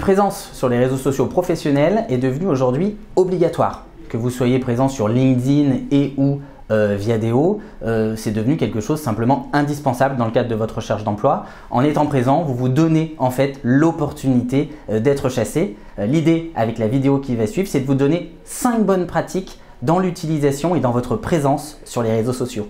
présence sur les réseaux sociaux professionnels est devenue aujourd'hui obligatoire. Que vous soyez présent sur LinkedIn et ou Viadeo, c'est devenu quelque chose simplement indispensable dans le cadre de votre recherche d'emploi. En étant présent, vous vous donnez en fait l'opportunité d'être chassé. L'idée avec la vidéo qui va suivre, c'est de vous donner 5 bonnes pratiques dans l'utilisation et dans votre présence sur les réseaux sociaux.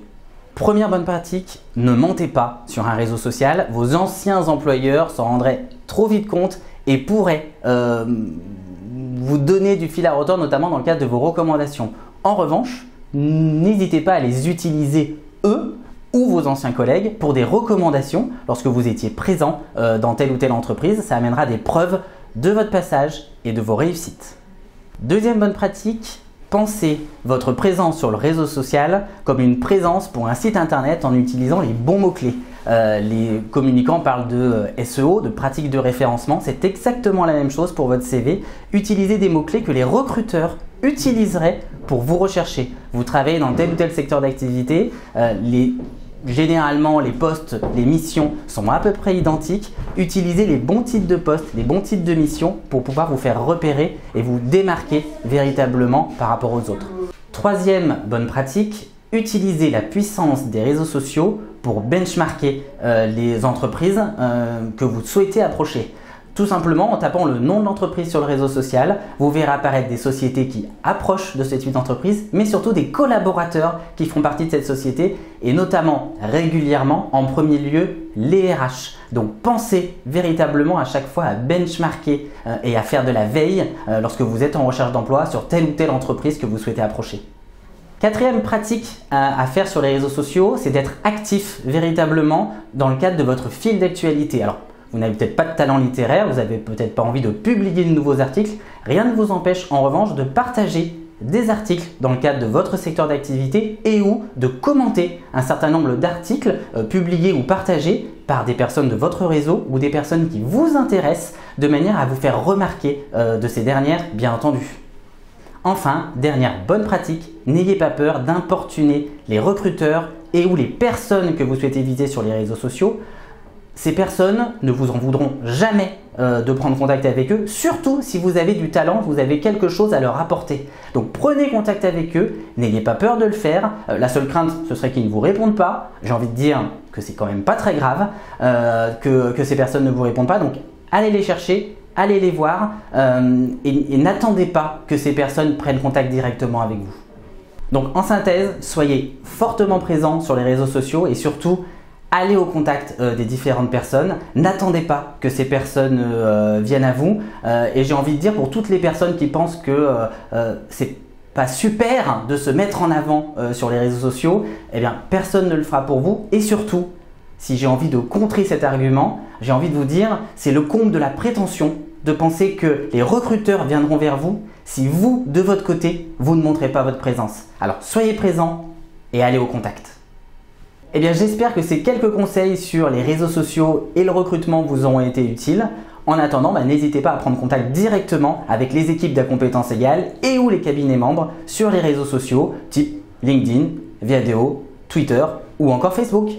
Première bonne pratique, ne mentez pas sur un réseau social. Vos anciens employeurs s'en rendraient trop vite compte et pourraient vous donner du fil à retordre, notamment dans le cadre de vos recommandations. En revanche, n'hésitez pas à les utiliser eux ou vos anciens collègues pour des recommandations lorsque vous étiez présent dans telle ou telle entreprise. Ça amènera des preuves de votre passage et de vos réussites. Deuxième bonne pratique, pensez votre présence sur le réseau social comme une présence pour un site internet en utilisant les bons mots-clés. Les communicants parlent de SEO, de pratique de référencement. C'est exactement la même chose pour votre CV. Utilisez des mots-clés que les recruteurs utiliseraient pour vous rechercher. Vous travaillez dans tel ou tel secteur d'activité, généralement les postes, les missions sont à peu près identiques. Utilisez les bons titres de postes, les bons titres de missions pour pouvoir vous faire repérer et vous démarquer véritablement par rapport aux autres. Troisième bonne pratique, utilisez la puissance des réseaux sociaux pour benchmarker les entreprises que vous souhaitez approcher. Tout simplement en tapant le nom de l'entreprise sur le réseau social, vous verrez apparaître des sociétés qui approchent de ce type d'entreprise, mais surtout des collaborateurs qui font partie de cette société et notamment régulièrement, en premier lieu, les RH. Donc pensez véritablement à chaque fois à benchmarker et à faire de la veille lorsque vous êtes en recherche d'emploi sur telle ou telle entreprise que vous souhaitez approcher. Quatrième pratique à faire sur les réseaux sociaux, c'est d'être actif véritablement dans le cadre de votre fil d'actualité. Alors, vous n'avez peut-être pas de talent littéraire, vous n'avez peut-être pas envie de publier de nouveaux articles. Rien ne vous empêche en revanche de partager des articles dans le cadre de votre secteur d'activité et ou de commenter un certain nombre d'articles publiés ou partagés par des personnes de votre réseau ou des personnes qui vous intéressent de manière à vous faire remarquer de ces dernières, bien entendu. Enfin, dernière bonne pratique, n'ayez pas peur d'importuner les recruteurs et ou les personnes que vous souhaitez viser sur les réseaux sociaux. Ces personnes ne vous en voudront jamais de prendre contact avec eux, surtout si vous avez du talent, vous avez quelque chose à leur apporter. Donc prenez contact avec eux, n'ayez pas peur de le faire. La seule crainte, ce serait qu'ils ne vous répondent pas. J'ai envie de dire que c'est quand même pas très grave que ces personnes ne vous répondent pas. Donc allez les chercher, allez les voir et n'attendez pas que ces personnes prennent contact directement avec vous. Donc en synthèse, soyez fortement présents sur les réseaux sociaux et surtout, allez au contact des différentes personnes, n'attendez pas que ces personnes viennent à vous et j'ai envie de dire pour toutes les personnes qui pensent que c'est pas super de se mettre en avant sur les réseaux sociaux, eh bien personne ne le fera pour vous et surtout, si j'ai envie de contrer cet argument, j'ai envie de vous dire c'est le comble de la prétention de penser que les recruteurs viendront vers vous si vous, de votre côté, vous ne montrez pas votre présence. Alors soyez présents et allez au contact. Eh bien, j'espère que ces quelques conseils sur les réseaux sociaux et le recrutement vous ont été utiles. En attendant, n'hésitez pas à prendre contact directement avec les équipes d'A Compétences Égales et ou les cabinets membres sur les réseaux sociaux type LinkedIn, Viadeo, Twitter ou encore Facebook.